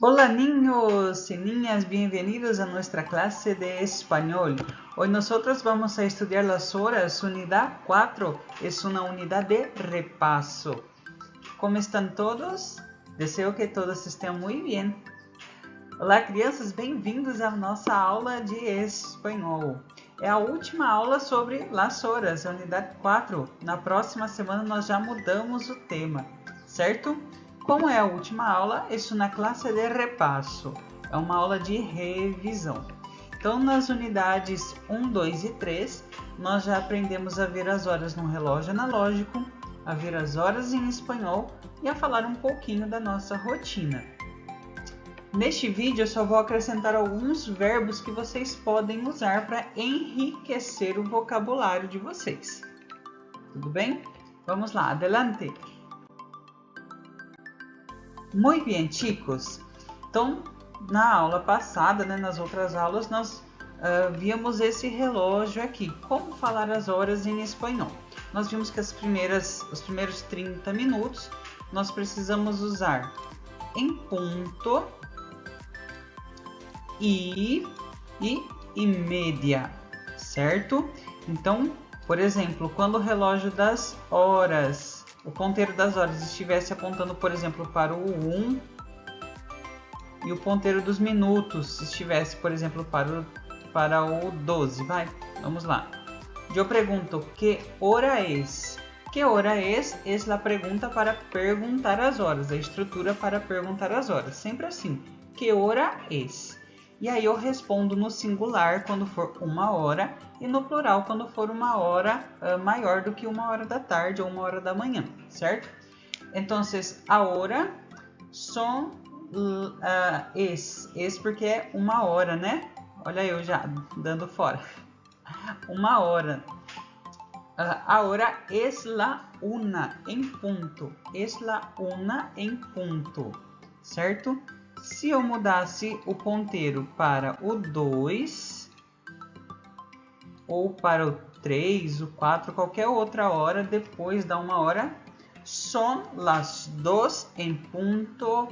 Hola niños y niñas, bienvenidos a nuestra clase de español. Hoy nosotros vamos a estudiar las horas, unidad 4, es una unidad de repaso. ¿Cómo están todos? Deseo que todos estejam muito bem. Olá crianças, bem-vindos à nossa aula de espanhol. É a última aula sobre las horas, a unidade 4. Na próxima semana nós já mudamos o tema, certo? Como é a última aula, é uma classe de repasso, é uma aula de revisão. Então, nas unidades 1, 2 e 3, nós já aprendemos a ver as horas no relógio analógico, a ver as horas em espanhol e a falar um pouquinho da nossa rotina. Neste vídeo, eu só vou acrescentar alguns verbos que vocês podem usar para enriquecer o vocabulário de vocês. Tudo bem? Vamos lá, adelante! Muito bem, chicos. Então, na aula passada, nas outras aulas, nós víamos esse relógio aqui. Como falar as horas em espanhol? Nós vimos que os primeiros 30 minutos, nós precisamos usar em ponto e media, certo? Então, por exemplo, quando o relógio das horas, o ponteiro das horas estivesse apontando, por exemplo, para o 1 e o ponteiro dos minutos estivesse, por exemplo, para o 12, vamos lá. Eu pergunto, que hora é? Que hora é? É a pergunta para perguntar as horas, a estrutura para perguntar as horas, sempre assim. Que hora é? E aí eu respondo no singular quando for 1 hora e no plural quando for 1 hora maior do que 1 hora da tarde ou 1 hora da manhã, certo? Então, ahora son es porque é 1 hora, né? Olha eu já dando fora. 1 hora. Ahora es la una en punto. Es la una en punto, certo? Se eu mudasse o ponteiro para o 2 ou para o 3, o 4, qualquer outra hora depois da 1 hora, son las 2 en punto,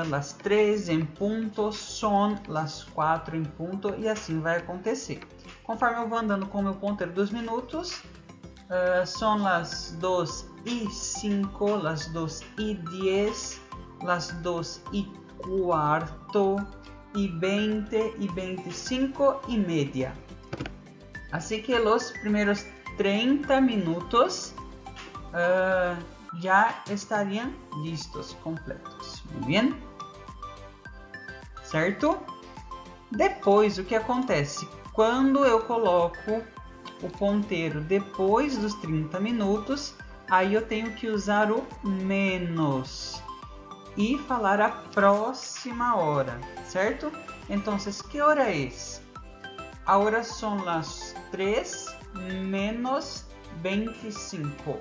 las 3 en punto, son las 4 en punto e assim vai acontecer. Conforme eu vou andando com o meu ponteiro dos minutos, son las 2 y 5, las 2 y 10, las 2 y cuarto y 20 y 25 y media. Así que los primeros 30 minutos ya estarían listos, completos. Muy bien? Certo? Depois, o que acontece? Quando eu coloco o ponteiro depois dos 30 minutos, aí eu tenho que usar o menos e falar a próxima hora, certo? Então, que hora é? Agora são as 3 menos 25.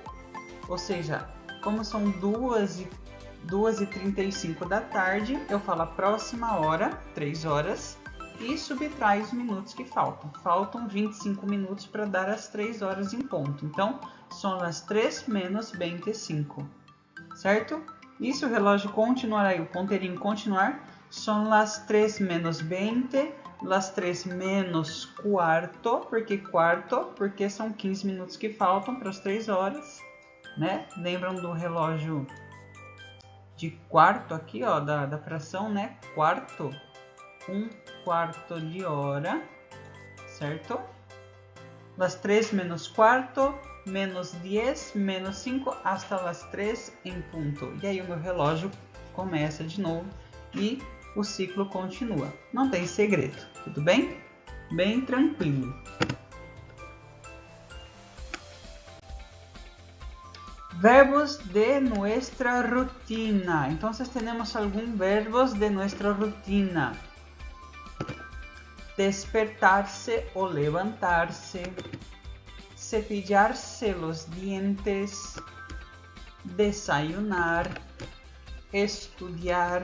Ou seja, como são 2h35 da tarde, eu falo a próxima hora, 3 horas, e subtrai os minutos que faltam. Faltam 25 minutos para dar as 3 horas em ponto. Então, são as 3 menos 25, certo? E se o relógio continuar aí, o ponteirinho continuar, são as 3 menos 20, las 3 menos quarto, porque são 15 minutos que faltam para as 3 horas, né? Lembram do relógio de quarto aqui, ó, da fração, né? Quarto, 1 quarto de hora, certo? Las 3 menos quarto, menos 10, menos 5, hasta las 3 em ponto. E aí o meu relógio começa de novo e o ciclo continua. Não tem segredo, tudo bem? Bem tranquilo. Verbos de nuestra rutina. Então, temos alguns verbos de nuestra rutina. Despertar-se o levantar-se. Cepillarse los dientes, desayunar, estudiar,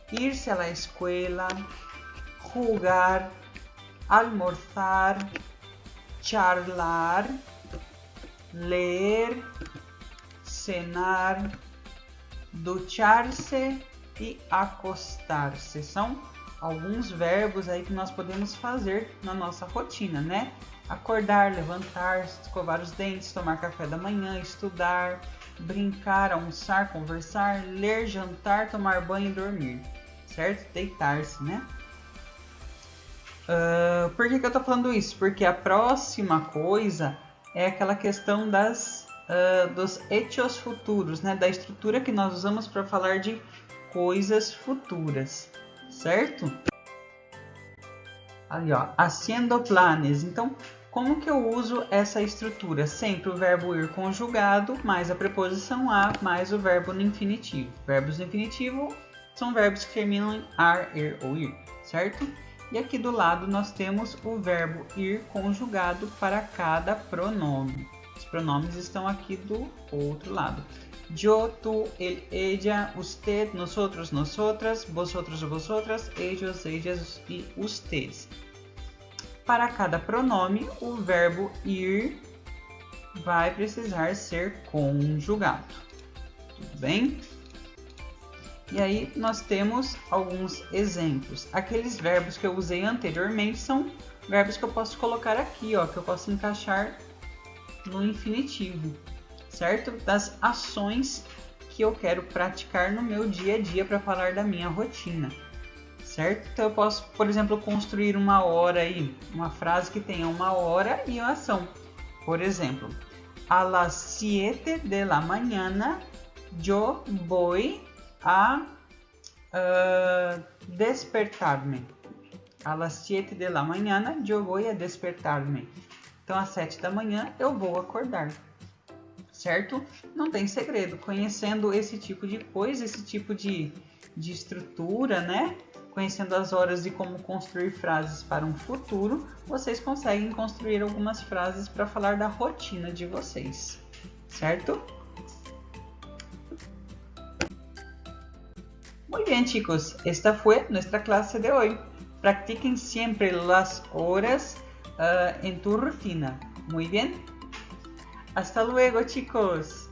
irse a la escuela, jugar, almorzar, charlar, leer, cenar, ducharse e acostar-se. São alguns verbos aí que nós podemos fazer na nossa rotina, né? Acordar, levantar, escovar os dentes, tomar café da manhã, estudar, brincar, almoçar, conversar, ler, jantar, tomar banho e dormir, certo? Deitar-se, né? Por que eu tô falando isso? Porque a próxima coisa é aquela questão dos hechos futuros, né? Da estrutura que nós usamos para falar de coisas futuras, certo? Ali, ó, haciendo planes. Então, como que eu uso essa estrutura? Sempre o verbo ir conjugado, mais a preposição a, mais o verbo no infinitivo. Verbos no infinitivo são verbos que terminam em ar, ir ou ir, certo? E aqui do lado nós temos o verbo ir conjugado para cada pronome. Os pronomes estão aqui do outro lado. Yo, tu, él, ella, usted, nosotros, nosotras, vosotros, vosotras, ellos, ellas e ustedes. Para cada pronome, o verbo ir vai precisar ser conjugado. Tudo bem? E aí nós temos alguns exemplos. Aqueles verbos que eu usei anteriormente são verbos que eu posso colocar aqui, ó, que eu posso encaixar no infinitivo, certo? Das ações que eu quero praticar no meu dia a dia para falar da minha rotina, certo? Então eu posso, por exemplo, construir uma hora aí, uma frase que tenha uma hora e uma ação. Por exemplo, a las 7 de la mañana yo voy a despertar-me. A las 7 de la mañana yo voy a despertar-me. Então, às 7 da manhã eu vou acordar, certo? Não tem segredo. Conhecendo esse tipo de coisa, esse tipo de estrutura, né? Conhecendo as horas de como construir frases para um futuro, vocês conseguem construir algumas frases para falar da rotina de vocês, certo? Muy bien, chicos, esta fue nuestra clase de hoy. Practiquen siempre las horas en tu rutina. Muy bien. Hasta luego, chicos.